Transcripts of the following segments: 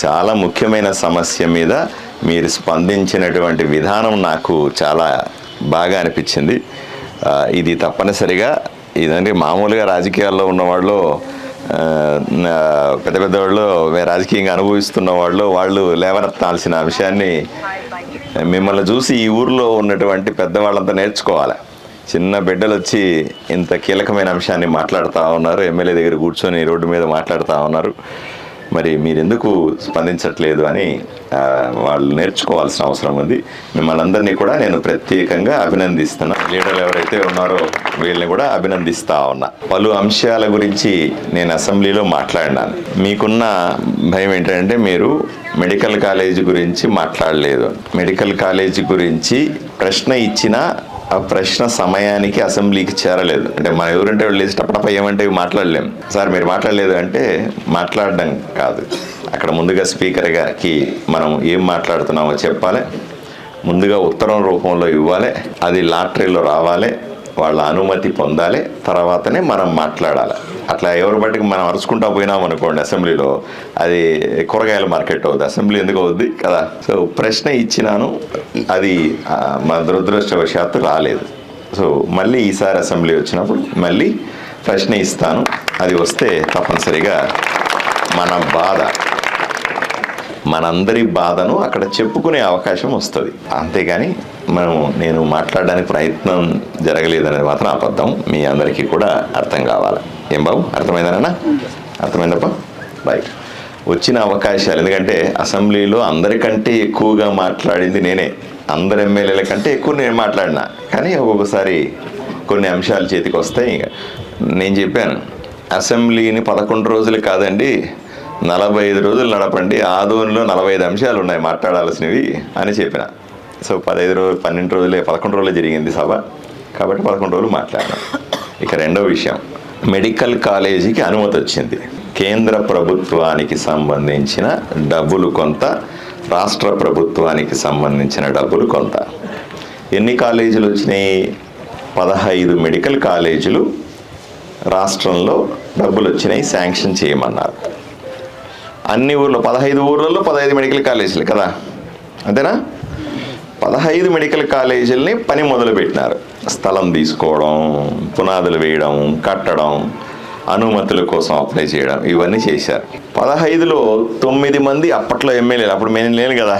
చాలా ముఖ్యమైన సమస్య మీద మీరు స్పందించినటువంటి విధానం నాకు చాలా బాగా అనిపించింది. ఇది తప్పనిసరిగా ఇదంటే మామూలుగా రాజకీయాల్లో ఉన్నవాళ్ళు పెద్ద పెద్దవాళ్ళు రాజకీయంగా అనుభవిస్తున్న వాళ్ళు లేవనెత్తాల్సిన విషయాన్ని మిమ్మల్ని చూసి ఈ ఊరిలో ఉన్నటువంటి పెద్దవాళ్ళంతా నేర్చుకోవాలి. చిన్న బిడ్డలు వచ్చి ఇంత కీలకమైన అంశాన్ని మాట్లాడుతూ ఉన్నారు, ఎమ్మెల్యే దగ్గర కూర్చొని రోడ్డు మీద మాట్లాడుతూ ఉన్నారు. మరి మీరెందుకు స్పందించట్లేదు అని వాళ్ళు నేర్చుకోవాల్సిన అవసరం ఉంది. మిమ్మల్ని అందరినీ కూడా నేను ప్రత్యేకంగా అభినందిస్తున్నా. లీడర్లు ఎవరైతే ఉన్నారో వీళ్ళని కూడా అభినందిస్తా ఉన్నా. పలు అంశాల గురించి నేను అసెంబ్లీలో మాట్లాడినాను. మీకున్న భయం ఏంటంటే మీరు మెడికల్ కాలేజీ గురించి మాట్లాడలేదు. మెడికల్ కాలేజీ గురించి ప్రశ్న ఇచ్చినా ఆ ప్రశ్న సమయానికి అసెంబ్లీకి చేరలేదు. అంటే మనం ఎవరంటే వాళ్ళు లేచి టపటప ఏమంటే మాట్లాడలేం. సార్ మీరు మాట్లాడలేదు అంటే మాట్లాడడం కాదు, అక్కడ ముందుగా స్పీకర్ గారికి మనం ఏం మాట్లాడుతున్నామో చెప్పాలి, ముందుగా ఉత్తరం రూపంలో ఇవ్వాలి, అది లాటరీలో రావాలి, వాళ్ళ అనుమతి పొందాలి, తర్వాతనే మనం మాట్లాడాలి. అట్లా ఎవరి బట్టికి మనం అరుచుకుంటా పోయినాం అనుకోండి అసెంబ్లీలో, అది కూరగాయల మార్కెట్ అవుద్ది, అసెంబ్లీ ఎందుకు అవుద్ది కదా. సో ప్రశ్న ఇచ్చినాను, అది మన దురదృష్టవశాత్తు రాలేదు. సో మళ్ళీ ఈసారి అసెంబ్లీ వచ్చినప్పుడు మళ్ళీ ప్రశ్న ఇస్తాను. అది వస్తే తప్పనిసరిగా మన బాధ, మనందరి బాధను అక్కడ చెప్పుకునే అవకాశం వస్తుంది. అంతేగాని నేను మాట్లాడడానికి ప్రయత్నం జరగలేదనేది మాత్రం అబద్ధం. మీ అందరికీ కూడా అర్థం కావాలి. ఏం బాబు, అర్థమైందనా? అర్థమైందప్ప? రైట్. వచ్చిన అవకాశాలు, ఎందుకంటే అసెంబ్లీలో అందరికంటే ఎక్కువగా మాట్లాడింది నేనే, అందరు ఎమ్మెల్యేల కంటే ఎక్కువ నేను మాట్లాడినా. కానీ ఒక్కొక్కసారి కొన్ని అంశాలు చేతికి వస్తాయి. నేను చెప్పాను, అసెంబ్లీని 11 రోజులు కాదండి 45 రోజులు నడపండి, ఆదోనిలో 45 అంశాలు ఉన్నాయి మాట్లాడాల్సినవి అని చెప్పిన. సో 15 రోజులు 12 రోజులే 11 రోజులే జరిగింది సభ, కాబట్టి 11 రోజులు మాట్లాడినా. ఇక రెండో విషయం, మెడికల్ కాలేజీకి అనుమతి వచ్చింది. కేంద్ర ప్రభుత్వానికి సంబంధించిన డబ్బులు కొంత, రాష్ట్ర ప్రభుత్వానికి సంబంధించిన డబ్బులు కొంత. ఎన్ని కాలేజీలు వచ్చినాయి? 15 మెడికల్ కాలేజీలు రాష్ట్రంలో డబ్బులు వచ్చినాయి, శాంక్షన్ చేయమన్నారు. అన్ని ఊర్లో 15 ఊర్లలో 15 మెడికల్ కాలేజీలు కదా, అంతేనా? 15 మెడికల్ కాలేజీలని పని మొదలుపెట్టినారు. స్థలం తీసుకోవడం, పునాదులు వేయడం, కట్టడం, అనుమతుల కోసం అప్లై చేయడం, ఇవన్నీ చేశారు. 15లో 9 మంది అప్పట్లో ఎమ్మెల్యేలు, అప్పుడు మేము లేను కదా,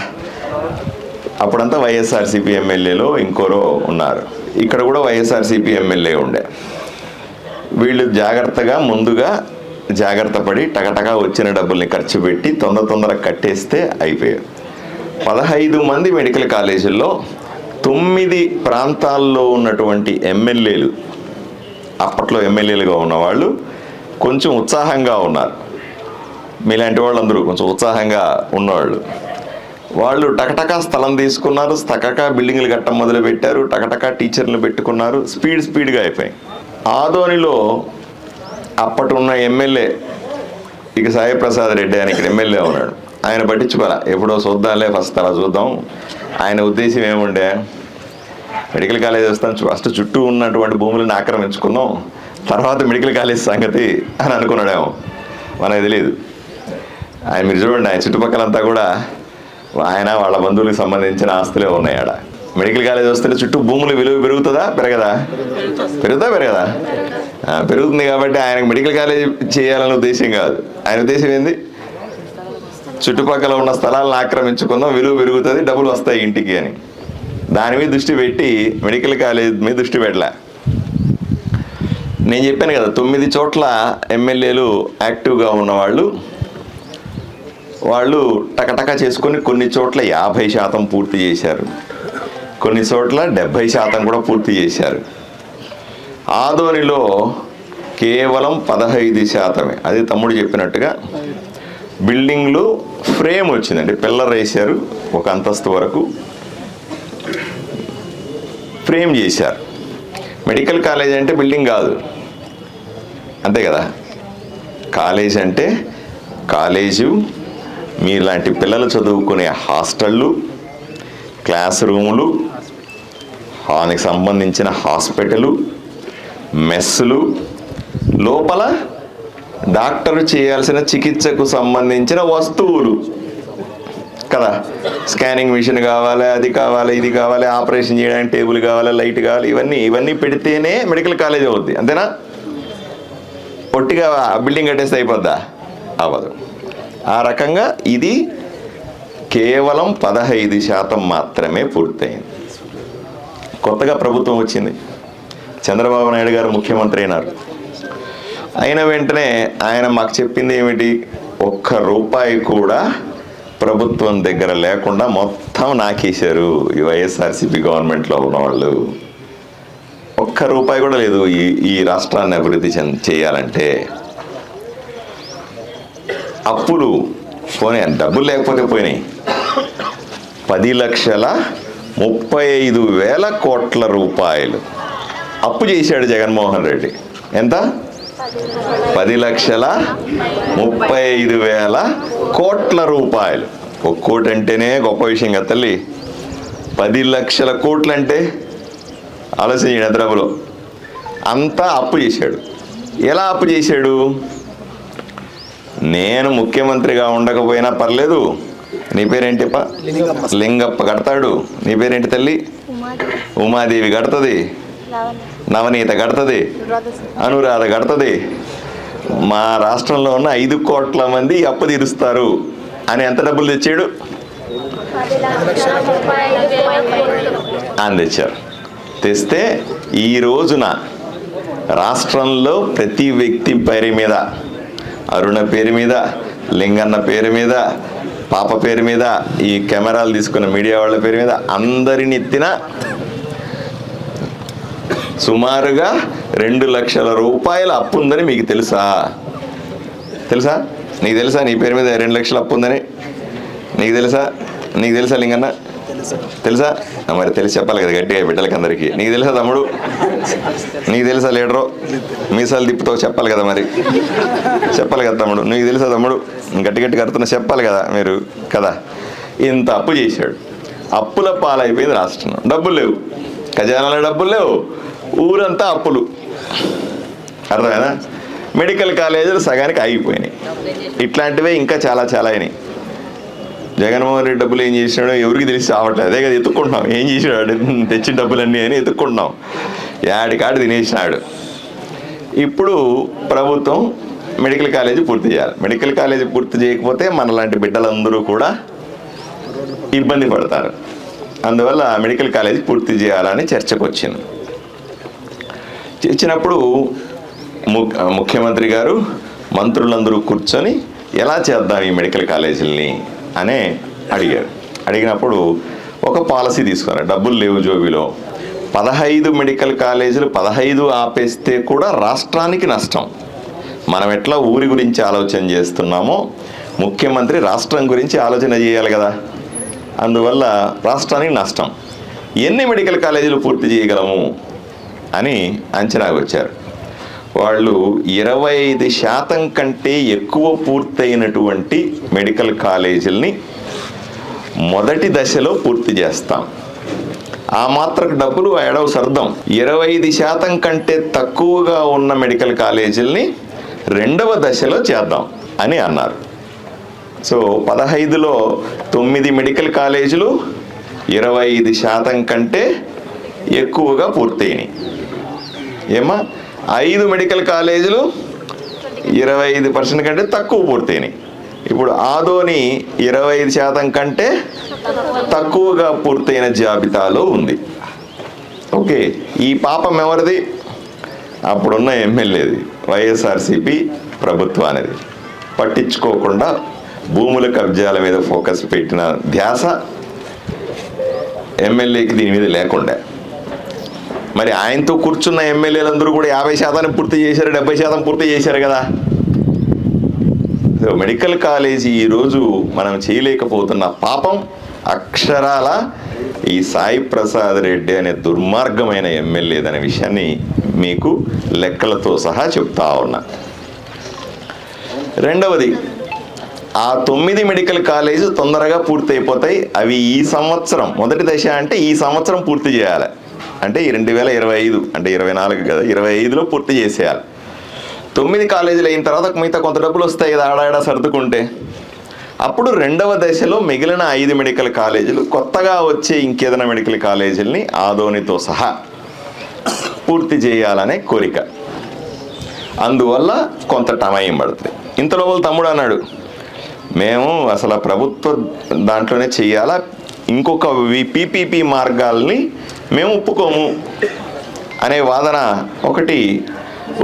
అప్పుడంతా వైఎస్ఆర్సీపీ ఎమ్మెల్యేలో ఇంకోరో ఉన్నారు. ఇక్కడ కూడా వైఎస్ఆర్సీపీ ఎమ్మెల్యే ఉండే. వీళ్ళు జాగ్రత్తగా ముందుగా జాగ్రత్త పడి టకటగా వచ్చిన డబ్బుల్ని ఖర్చు పెట్టి తొందరగా కట్టేస్తే అయిపోయారు. 15 మంది మెడికల్ కాలేజీల్లో 9 ప్రాంతాల్లో ఉన్నటువంటి ఎమ్మెల్యేలు, అప్పట్లో ఎమ్మెల్యేలుగా ఉన్నవాళ్ళు కొంచెం ఉత్సాహంగా ఉన్నారు. మీలాంటి వాళ్ళందరూ కొంచెం ఉత్సాహంగా ఉన్నవాళ్ళు. వాళ్ళు టకటకా స్థలం తీసుకున్నారు, టకటకా బిల్డింగ్లు కట్టడం మొదలుపెట్టారు, టకటకా టీచర్లు పెట్టుకున్నారు, స్పీడ్గా అయిపోయాయి. ఆదోనిలో అప్పటి ఉన్న ఎమ్మెల్యే ఇక సాయి ప్రసాద్ రెడ్డి అని ఇక్కడ ఎమ్మెల్యే ఉన్నాడు. ఆయన పట్టించుకోవాలా, ఎప్పుడో చూద్దాంలే, ఫస్ట్ అలా చూద్దాం. ఆయన ఉద్దేశం ఏముండే, మెడికల్ కాలేజ్ వస్తాం, ఫస్ట్ చుట్టూ ఉన్నటువంటి భూములను ఆక్రమించుకుందాం, తర్వాత మెడికల్ కాలేజ్ సంగతి అని అనుకున్నాడేమో, మనకు తెలియదు. ఆయన మీరు చూడండి, ఆయన చుట్టుపక్కలంతా కూడా ఆయన వాళ్ళ బంధువులకు సంబంధించిన ఆస్తులే ఉన్నాయి. ఆడ మెడికల్ కాలేజ్ వస్తే చుట్టూ భూముల విలువ పెరుగుతుందా పెరగదా? పెరగదా? పెరుగుతుంది. కాబట్టి ఆయనకు మెడికల్ కాలేజ్ చేయాలనే ఉద్దేశం కాదు. ఆయన ఉద్దేశం ఏంది, చుట్టుపక్కల ఉన్న స్థలాలను ఆక్రమించుకుందాం, విలువ పెరుగుతుంది, డబ్బులు వస్తాయి ఇంటికి అని. దాని మీద దృష్టి పెట్టి మెడికల్ కాలేజ్ మీద దృష్టి పెట్టలే. నేను చెప్పాను కదా, 9 చోట్ల ఎమ్మెల్యేలు యాక్టివ్గా ఉన్నవాళ్ళు, వాళ్ళు టకటకా చేసుకొని కొన్ని చోట్ల 50% పూర్తి చేశారు, కొన్ని చోట్ల 70% కూడా పూర్తి చేశారు. ఆదోనిలో కేవలం 15%. అది తమ్ముడు చెప్పినట్టుగా బిల్డింగ్లు ఫ్రేమ్ వచ్చిందండి, పిల్లర్ వేశారు, ఒక అంతస్తు వరకు ఫ్రేమ్ చేశారు. మెడికల్ కాలేజ్ అంటే బిల్డింగ్ కాదు, అంతే కదా. కాలేజ్ అంటే కాలేజు, మీలాంటి పిల్లలు చదువుకునే హాస్టళ్ళు, క్లాస్ రూములు, దానికి సంబంధించిన హాస్పిటలు, మెస్సులు, లోపల డాక్టర్ చేయాల్సిన చికిత్సకు సంబంధించిన వస్తువులు, కదా. స్కానింగ్ మిషన్ కావాలి, అది కావాలి, ఇది కావాలి, ఆపరేషన్ చేయడానికి టేబుల్ కావాలి, లైట్ కావాలి, ఇవన్నీ పెడితేనే మెడికల్ కాలేజ్ అవుద్ది. అంతేనా? పొట్టిగా బిల్డింగ్ కట్టేస్తే అయిపోద్దా? అవ్వదు. ఆ రకంగా ఇది కేవలం 15% మాత్రమే పూర్తయింది. కొత్తగా ప్రభుత్వం వచ్చింది, చంద్రబాబు నాయుడు గారు ముఖ్యమంత్రి అయినారు. అయిన వెంటనే ఆయన మాకు చెప్పింది ఏమిటి? ఒక్క రూపాయి కూడా ప్రభుత్వం దగ్గర లేకుండా మొత్తం నాకేశారు ఈ వైఎస్ఆర్సీపీ గవర్నమెంట్లో ఉన్నవాళ్ళు. ఒక్క రూపాయి కూడా లేదు ఈ రాష్ట్రాన్ని అభివృద్ధి చేయాలంటే. అప్పులు పోనీ, డబ్బులు లేకపోతే పోయినాయి. 10,35,000 కోట్ల రూపాయలు అప్పు చేశాడు జగన్మోహన్ రెడ్డి. ఎంత? 10,35,000 కోట్ల రూపాయలు. ఒక్కోటి అంటేనే గొప్ప విషయం కదా తల్లి. 10 లక్షల కోట్లు అంటే ఆలోచన నిద్రలో అంతా అప్పు చేశాడు. ఎలా అప్పు చేశాడు? నేను ముఖ్యమంత్రిగా ఉండకపోయినా పర్లేదు, నీ పేరేంటిప్ప? లింగప్ప కడతాడు. నీ పేరేంటి తల్లి? ఉమాదేవి కడుతుంది, నవనీత కడుతుంది, అనురాధ కడుతుంది. మా రాష్ట్రంలో ఉన్న 5 కోట్ల మంది అప్పు తీరుస్తారు అని ఎంత డబ్బులు తెచ్చాడు? అని తెచ్చారు. తెస్తే ఈ రోజున రాష్ట్రంలో ప్రతి వ్యక్తి పేరు మీద, అరుణ పేరు మీద, లింగన్న పేరు మీద, పాప పేరు మీద, ఈ కెమెరాలు తీసుకున్న మీడియా వాళ్ళ పేరు మీద అందరిని ఎత్తిన సుమారుగా 2 లక్షల రూపాయల అప్పు ఉందని మీకు తెలుసా? తెలుసా? నీకు తెలుసా నీ పేరు మీద 2 లక్షల అప్పు ఉందని? నీకు తెలుసా? నీకు తెలుసా లింగన్న? తెలుసా? మరి తెలిసి చెప్పాలి కదా గట్టిగా బిడ్డలకి అందరికీ. నీకు తెలుసా తమ్ముడు? నీకు తెలుసా లీడరు? మీసాలు తిప్పుతో చెప్పాలి కదా, మరి చెప్పాలి కదా తమ్ముడు. నీకు తెలుసా తమ్ముడు? గట్టి కడుతున్నా చెప్పాలి కదా మీరు కదా. ఇంత అప్పు చేశాడు. అప్పుల పాలైపోయింది రాష్ట్రం. డబ్బులు లేవు, ఖజానాలో డబ్బులు లేవు, ఊరంతా అప్పులు. అర్థమైనా? మెడికల్ కాలేజీలు సగానికి ఆగిపోయినాయి. ఇట్లాంటివే ఇంకా చాలా అయినాయి. జగన్మోహన్ రెడ్డి డబ్బులు ఏం చేసినాడో ఎవరికి తెలిసి రావట్లేదు. అదే కదా ఎత్తుక్కుంటున్నాం, ఏం చేసినాడు తెచ్చిన డబ్బులన్నీ అని ఎత్తుక్కుంటున్నాం. యాడికాడు తినేసినాడు. ఇప్పుడు ప్రభుత్వం మెడికల్ కాలేజీ పూర్తి చేయాలి. మెడికల్ కాలేజీ పూర్తి చేయకపోతే మనలాంటి బిడ్డలందరూ కూడా ఇబ్బంది పడతారు. అందువల్ల మెడికల్ కాలేజీ పూర్తి చేయాలని చర్చకు వచ్చింది. వచ్చినప్పుడు ముఖ్యమంత్రి గారు మంత్రులందరూ కూర్చొని ఎలా చేద్దాం ఈ మెడికల్ కాలేజీలని అనే అడిగారు. అడిగినప్పుడు ఒక పాలసీ తీసుకున్నారు. డబ్బులు లేవు జోబిలో. 15 మెడికల్ కాలేజీలు 15 ఆపేస్తే కూడా రాష్ట్రానికి నష్టం. మనం ఎట్లా ఊరి గురించి ఆలోచన చేస్తున్నామో ముఖ్యమంత్రి రాష్ట్రం గురించి ఆలోచన చేయాలి కదా. అందువల్ల రాష్ట్రానికి నష్టం. ఎన్ని మెడికల్ కాలేజీలు పూర్తి చేయగలము అని అంచనాకు వచ్చారు. వాళ్ళు 25% కంటే ఎక్కువ పూర్తయినటువంటి మెడికల్ కాలేజీలని మొదటి దశలో పూర్తి చేస్తాం. ఆ మాత్రకు డబ్బులు ఏడవ సర్దం. 25% కంటే తక్కువగా ఉన్న మెడికల్ కాలేజీలని రెండవ దశలో చేద్దాం అని అన్నారు. సో 15లో 9 మెడికల్ కాలేజీలు 25% కంటే ఎక్కువగా పూర్తయినాయి. ఏమా 5 మెడికల్ కాలేజీలు 25% కంటే తక్కువ పూర్తయినాయి. ఇప్పుడు ఆదోని 25% కంటే తక్కువగా పూర్తయిన జాబితాలో ఉంది. ఓకే, ఈ పాపం ఎవరిది? అప్పుడున్న ఎమ్మెల్యేది, వైఎస్ఆర్సీపీ ప్రభుత్వానిది. పట్టించుకోకుండా భూముల కబ్జాల మీద ఫోకస్ పెట్టిన ధ్యాస ఎమ్మెల్యేకి దీని మీద లేకుండా. మరి ఆయనతో కూర్చున్న ఎమ్మెల్యేలందరూ కూడా 50% పూర్తి చేశారు, 70% పూర్తి చేశారు కదా. మెడికల్ కాలేజీ ఈరోజు మనం చేయలేకపోతున్న పాపం అక్షరాల ఈ సాయి ప్రసాద్ రెడ్డి అనే దుర్మార్గమైన ఎమ్మెల్యేదనే విషయాన్ని మీకు లెక్కలతో సహా చెప్తా ఉన్నా. రెండవది, ఆ 9 మెడికల్ కాలేజీ తొందరగా పూర్తి అయిపోతాయి. అవి ఈ సంవత్సరం మొదటి దశ అంటే ఈ సంవత్సరం పూర్తి చేయాలి. అంటే 2025 అంటే 24 కదా, 25లో పూర్తి చేసేయాలి. 9 కాలేజీలు అయిన తర్వాత మిగతా కొంత డబ్బులు వస్తాయి కదా ఆడాడా సర్దుకుంటే. అప్పుడు రెండవ దశలో మిగిలిన 5 మెడికల్ కాలేజీలు, కొత్తగా వచ్చే ఇంకేదైనా మెడికల్ కాలేజీలని ఆదోనితో సహా పూర్తి చేయాలనే కోరిక. అందువల్ల కొంత టైం పడుతుంది. ఇంతలో తమ్ముడు అన్నాడు, మేము అసలు ప్రభుత్వ దాంట్లోనే చెయ్యాలా, ఇంకొక పీపీపీ మార్గాల్ని మేము ఒప్పుకోము అనే వాదన ఒకటి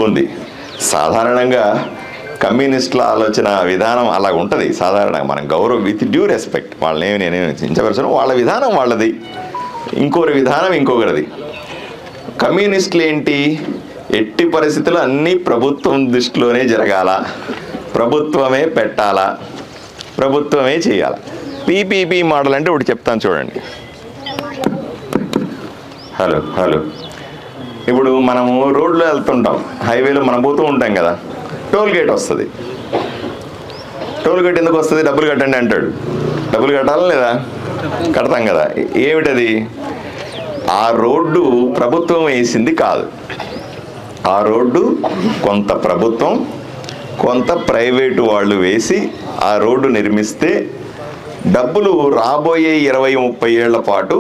ఉంది. సాధారణంగా కమ్యూనిస్టుల ఆలోచన విధానం అలా ఉంటుంది. సాధారణంగా మనం గౌరవం విత్ డ్యూ రెస్పెక్ట్, వాళ్ళనేమి నేనేమి చించపరచను, వాళ్ళ విధానం వాళ్ళది, ఇంకొకరి విధానం ఇంకొకరిది. కమ్యూనిస్టులు ఏంటి, ఎట్టి పరిస్థితుల్లో అన్నీ ప్రభుత్వం దృష్టిలోనే జరగాల, ప్రభుత్వమే పెట్టాలా, ప్రభుత్వమే చేయాలి. పీపీపీ మోడల్ అంటే ఒకటి చెప్తాను చూడండి. హలో ఇప్పుడు మనము రోడ్లో వెళ్తుంటాం, హైవేలో మనం పోతూ ఉంటాం కదా, టోల్ గేట్ వస్తుంది. టోల్ గేట్ ఎందుకు వస్తుంది? డబ్బులు కట్టండి అంటాడు. డబ్బులు కట్టాలా లేదా? కడతాం కదా. ఏమిటది? ఆ రోడ్డు ప్రభుత్వం వేసింది కాదు. ఆ రోడ్డు కొంత ప్రభుత్వం, కొంత ప్రైవేటు వాళ్ళు వేసి ఆ రోడ్డు నిర్మిస్తే డబ్బులు రాబోయే 20-30 ఏళ్ల పాటు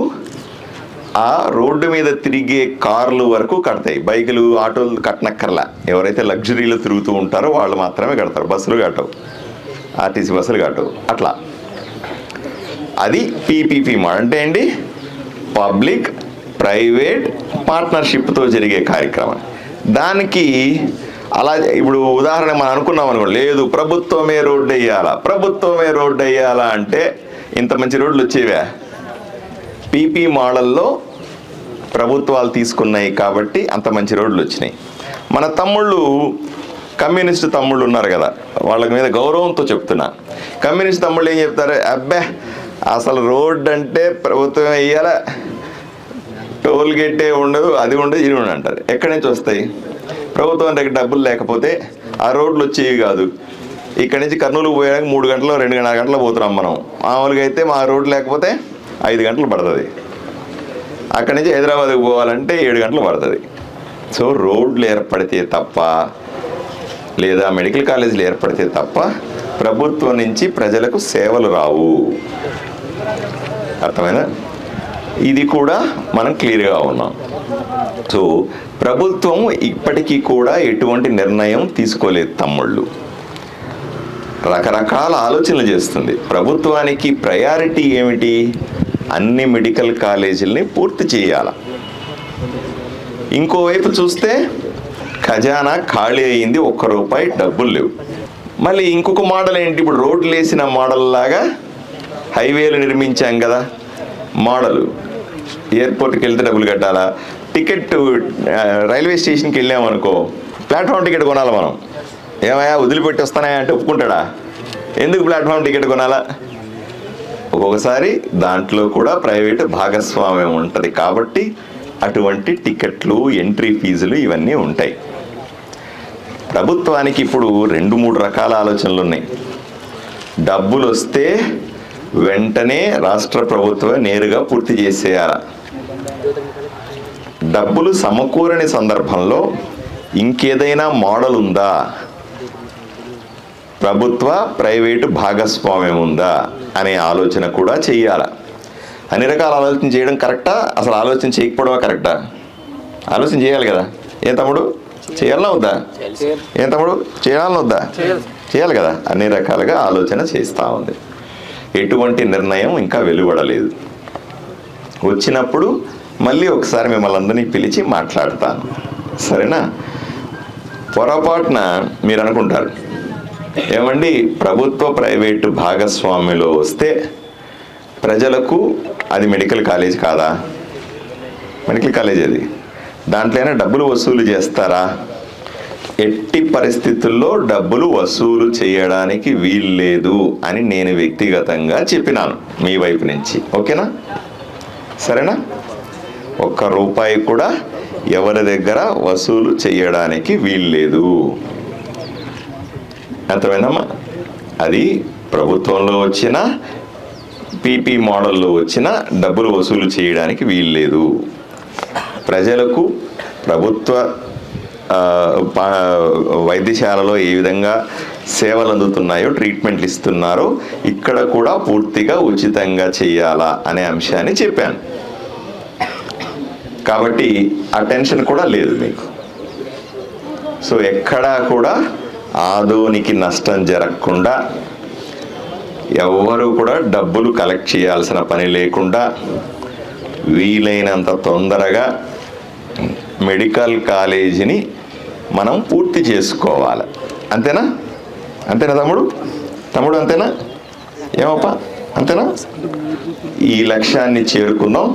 ఆ రోడ్డు మీద తిరిగే కార్లు వరకు కడతాయి. బైకులు, ఆటోలు కట్టనక్కర్లా. ఎవరైతే లగ్జరీలో తిరుగుతూ ఉంటారో వాళ్ళు మాత్రమే కడతారు. బస్సులు కట్టవు, ఆర్టీసీ బస్సులు కట్టవు. అట్లా అది పీపీపీ మోడల్ అంటే ఏంటి? పబ్లిక్ ప్రైవేట్ పార్ట్నర్షిప్తో జరిగే కార్యక్రమం. దానికి అలా ఇప్పుడు ఉదాహరణ మనం అనుకున్నాం అనుకోండి, లేదు ప్రభుత్వమే రోడ్డు వేయాలా, ప్రభుత్వమే రోడ్డు వేయాలా అంటే ఇంత మంచి రోడ్లు వచ్చేవా? పీపీ మోడల్లో ప్రభుత్వాలు తీసుకున్నాయి కాబట్టి అంత మంచి రోడ్లు వచ్చినాయి. మన తమ్ముళ్ళు, కమ్యూనిస్టు తమ్ముళ్ళు ఉన్నారు కదా, వాళ్ళ మీద గౌరవంతో చెప్తున్నా. కమ్యూనిస్ట్ తమ్ముళ్ళు ఏం చెప్తారు? అబ్బే అసలు రోడ్డు అంటే ప్రభుత్వం వేయాలా, టోల్ గేటే ఉండదు, అది ఉండదు, ఇది ఉండదు అంటారు. ఎక్కడి నుంచి వస్తాయి? ప్రభుత్వం దగ్గర డబ్బులు లేకపోతే ఆ రోడ్లు వచ్చేవి కాదు. ఇక్కడి నుంచి కర్నూలు పోయడానికి 3 గంటలు 2.5 గంటలు పోతున్నాం మనం. మామూలుగా అయితే మా రోడ్డు లేకపోతే 5 గంటలు పడుతుంది. అక్కడి నుంచి హైదరాబాద్కి పోవాలంటే 7 గంటలు పడుతుంది. సో రోడ్లు ఏర్పడితే తప్ప, లేదా మెడికల్ కాలేజీలు ఏర్పడితే తప్ప ప్రభుత్వం నుంచి ప్రజలకు సేవలు రావు. అర్థమైనా? ఇది కూడా మనం క్లియర్గా ఉన్నాం. సో ప్రభుత్వం ఇప్పటికీ కూడా ఎటువంటి నిర్ణయం తీసుకోలేదు తమ్ముళ్ళు. రకరకాల ఆలోచనలు చేస్తుంది. ప్రభుత్వానికి ప్రయారిటీ ఏమిటి? అన్ని మెడికల్ కాలేజీలని పూర్తి చేయాల. ఇంకోవైపు చూస్తే ఖజానా ఖాళీ అయింది, ₹1 డబ్బులు లేవు. మళ్ళీ ఇంకొక మోడల్ ఏంటి? ఇప్పుడు రోడ్లు వేసిన మోడల్ లాగా హైవేలు నిర్మించాం కదా మోడలు. ఎయిర్పోర్ట్కి వెళ్తే డబ్బులు కట్టాలా, టికెట్ రైల్వే స్టేషన్కి వెళ్ళామనుకో ప్లాట్ఫామ్ టికెట్ కొనాలి మనం. ఏమయ్యా వదిలిపెట్టి వస్తానా అంటే ఒప్పుకుంటాడా? ఎందుకు ప్లాట్ఫామ్ టికెట్ కొనాలా? ఒక్కొక్కసారి దాంట్లో కూడా ప్రైవేటు భాగస్వామ్యం ఉంటుంది కాబట్టి అటువంటి టికెట్లు, ఎంట్రీ ఫీజులు ఇవన్నీ ఉంటాయి. ప్రభుత్వానికి ఇప్పుడు 2-3 రకాల ఆలోచనలు ఉన్నాయి. డబ్బులు వస్తే వెంటనే రాష్ట్ర ప్రభుత్వం నేరుగా పూర్తి చేసేయాల. డబ్బులు సమకూరని సందర్భంలో ఇంకేదైనా మోడల్ ఉందా, ప్రభుత్వ ప్రైవేటు భాగస్వామ్యం ఉందా అనే ఆలోచన కూడా చెయ్యాల. అన్ని రకాల ఆలోచన చేయడం కరెక్టా? అసలు ఆలోచన చేయకపోవడమా కరెక్టా? ఆలోచన చేయాలి కదా. ఏం తమ్ముడు, చేయాలన్నా వద్దా? ఏం తమ్ముడు, చేయాలన్నా వద్దా? చేయాలి కదా. అన్ని రకాలుగా ఆలోచన చేస్తూ ఉంది. ఎటువంటి నిర్ణయం ఇంకా వెలువడలేదు. వచ్చినప్పుడు మళ్ళీ ఒకసారి మిమ్మల్ని అందరినీ పిలిచి మాట్లాడతాను, సరేనా? పొరపాటున మీరు అనుకుంటారు, ఏమండి ప్రభుత్వ ప్రైవేటు భాగస్వామ్యంలో వస్తే ప్రజలకు అది మెడికల్ కాలేజ్ కాదా? మెడికల్ కాలేజ్ అది, దాంట్లోనే డబ్బులు వసూలు చేస్తారా? ఎట్టి పరిస్థితుల్లో డబ్బులు వసూలు చేయడానికి వీల్లేదు అని నేను వ్యక్తిగతంగా చెప్పినాను మీ వైపు నుంచి. ఓకేనా? సరేనా? ₹1 కూడా ఎవరి దగ్గర వసూలు చేయడానికి వీల్లేదు. అర్థమైందమ్మా? అది ప్రభుత్వంలో వచ్చిన పీపీ మోడల్లో వచ్చిన డబ్బులు వసూలు చేయడానికి వీల్లేదు. ప్రజలకు ప్రభుత్వ వైద్యశాలలో ఏ విధంగా సేవలు అందుతున్నాయో, ట్రీట్మెంట్లు ఇస్తున్నారో ఇక్కడ కూడా పూర్తిగా ఉచితంగా చేయాలా అనే అంశాన్ని చెప్పాను. కాబట్టి ఆ టెన్షన్ కూడా లేదు మీకు. సో ఎక్కడా కూడా ఆదోనికి నష్టం జరగకుండా, ఎవ్వరూ కూడా డబ్బులు కలెక్ట్ చేయాల్సిన పని లేకుండా వీలైనంత తొందరగా మెడికల్ కాలేజీని మనం పూర్తి చేసుకోవాలి. అంతేనా? అంతేనా తమ్ముడు అంతేనా? ఏమప్పా అంతేనా? ఈ లక్ష్యాన్ని చేరుకుందాం.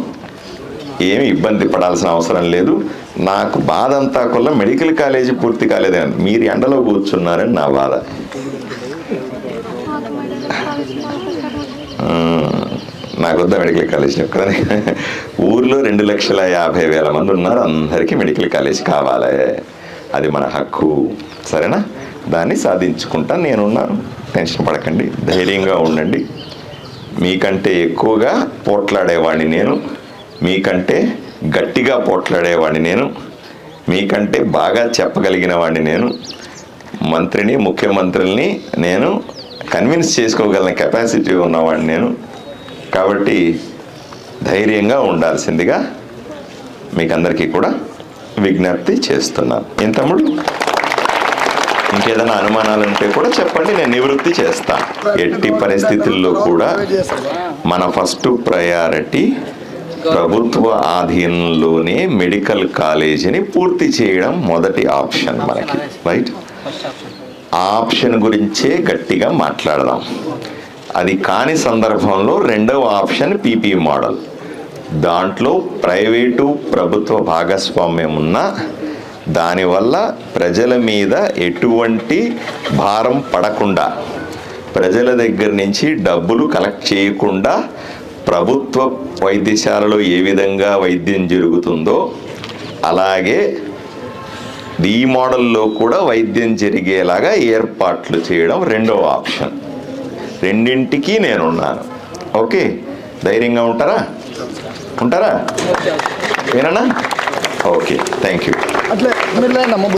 ఏమి ఇబ్బంది పడాల్సిన అవసరం లేదు. నాకు బాధ అంతా కొల్ల మెడికల్ కాలేజీ పూర్తి కాలేదని, మీరు ఎండలో కూర్చున్నారని నా బాధ. నాకు వద్ద మెడికల్ కాలేజ్ ఒక్కదని. ఊర్లో 2,50,000 మంది ఉన్నారు, అందరికీ మెడికల్ కాలేజ్ కావాలి. అది మన హక్కు. సరేనా? దాన్ని సాధించుకుంటా నేనున్నాను. టెన్షన్ పడకండి, ధైర్యంగా ఉండండి. మీకంటే ఎక్కువగా పోట్లాడేవాడిని నేను, మీకంటే గట్టిగా పోట్లాడేవాడిని నేను, మీకంటే బాగా చెప్పగలిగిన వాడిని నేను. మంత్రిని, ముఖ్యమంత్రుల్ని నేను కన్విన్స్ చేసుకోగలిగిన కెపాసిటీ ఉన్నవాడిని నేను. కాబట్టి ధైర్యంగా ఉండాల్సిందిగా మీకందరికీ కూడా విజ్ఞప్తి చేస్తున్నాను. ఏం తమ్ముడు, ఇంకేదైనా అనుమానాలు ఉంటే కూడా చెప్పండి, నేను నివృత్తి చేస్తాను. ఎట్టి పరిస్థితుల్లో కూడా మన ఫస్ట్ ప్రయారిటీ ప్రభుత్వ ఆధీనంలోనే మెడికల్ కాలేజీని పూర్తి చేయడం మొదటి ఆప్షన్ మనకి. రైట్? ఆ ఆప్షన్ గురించే గట్టిగా మాట్లాడదాం. అది కాని సందర్భంలో రెండవ ఆప్షన్ పీపీ మోడల్. దాంట్లో ప్రైవేటు ప్రభుత్వ భాగస్వామ్యం ఉన్నా దానివల్ల ప్రజల మీద ఎటువంటి భారం పడకుండా, ప్రజల దగ్గర నుంచి డబ్బులు కలెక్ట్ చేయకుండా ప్రభుత్వ వైద్యశాలలో ఏ విధంగా వైద్యం జరుగుతుందో అలాగే ఈ మోడల్లో కూడా వైద్యం జరిగేలాగా ఏర్పాట్లు చేయడం రెండవ ఆప్షన్. రెండింటికి నేనున్నాను. ఓకే, ధైర్యంగా ఉంటారా? ఏనా? Okay, thank you.